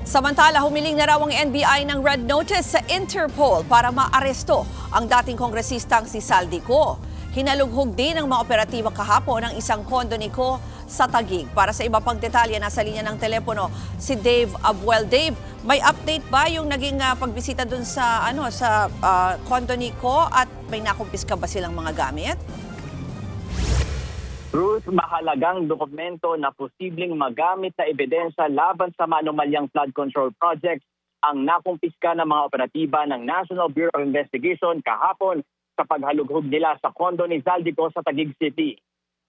Samantala, humiling na raw ang NBI ng red notice sa Interpol para maaresto ang dating kongresistang si Saldico. Hinalughog din ang mga operatiba kahapon ng isang kondo ni Co sa Taguig. Para sa iba pang detalye, nasa linya ng telepono si Dave Abuel. Dave, may update ba yung naging pagbisita dun sa kondo ni Co at may nakumpiska ba silang mga gamit? Ruth, mahalagang dokumento na posibleng magamit na ebidensya laban sa maanomalyang flood control projects ang nakumpiska ng mga operatiba ng National Bureau of Investigation kahapon sa paghalughog nila sa kondo ni Zaldico sa Taguig City.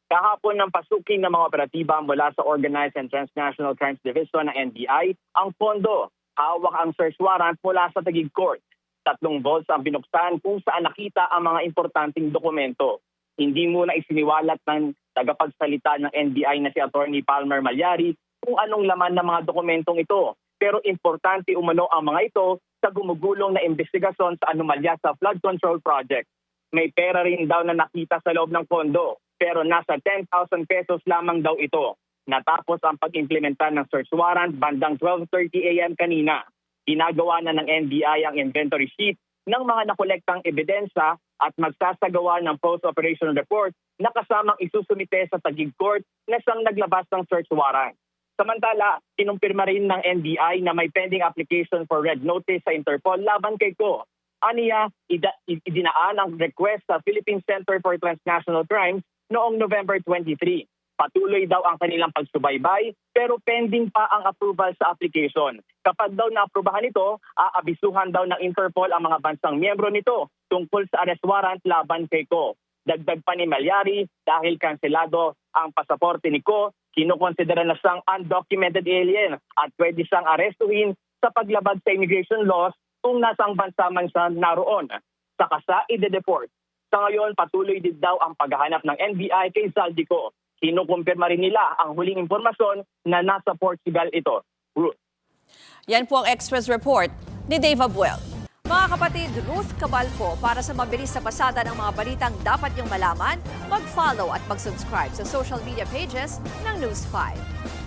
Kahapon ng pasukin ng mga operatiba mula sa Organized and Transnational Crimes Division ng NBI ang kondo. Hawak ang search warrant mula sa Taguig Court. 3 vaults ang binuksan kung saan nakita ang mga importanteng dokumento. Hindi muna isiniwalat ng tagapagsalita ng NBI na si Attorney Palmer Malyari kung anong laman ng mga dokumentong ito. Pero importante umano ang mga ito sa gumugulong na investigasyon sa anomalya sa flood control project. May pera rin daw na nakita sa loob ng kondo, pero nasa 10,000 pesos lamang daw ito. Natapos ang pag-implementa ng search warrant bandang 12:30 a.m. kanina. Ginagawa na ng NBI ang inventory sheet ng mga nakolektang ebidensya at magsasagawa ng post-operation report na kasamang isusumite sa Taguig Court na siyang naglabas ng search warrant. Samantala, kinumpirma rin ng NBI na may pending application for red notice sa Interpol laban kay Co. Aniya, idinaan ang request sa Philippine Center for Transnational Crimes noong November 23. Patuloy daw ang kanilang pagsubaybay pero pending pa ang approval sa application. Kapag daw naaprubahan ito, aabisuhan daw ng Interpol ang mga bansang miyembro nito tungkol sa arrest warrant laban kay Co. Dagdag pa ni Malyari, dahil kanselado ang pasaporte ni Co, kinukonsidera na siyang undocumented alien at pwede siyang arestuhin sa paglabag sa immigration laws kung nasang bansa man siya naroon. Saka sa ide-deport. Sa ngayon, patuloy din daw ang paghahanap ng NBI kay Zaldico. Kinukumpirma rin nila ang huling impormasyon na nasa Portugal ito. Ruth. Yan po ang Express Report ni Dave Abuel. Mga kapatid, Ruth Cabalco, para sa mabilis na pasada ng mga balitang dapat niyong malaman, mag-follow at mag-subscribe sa social media pages ng News 5.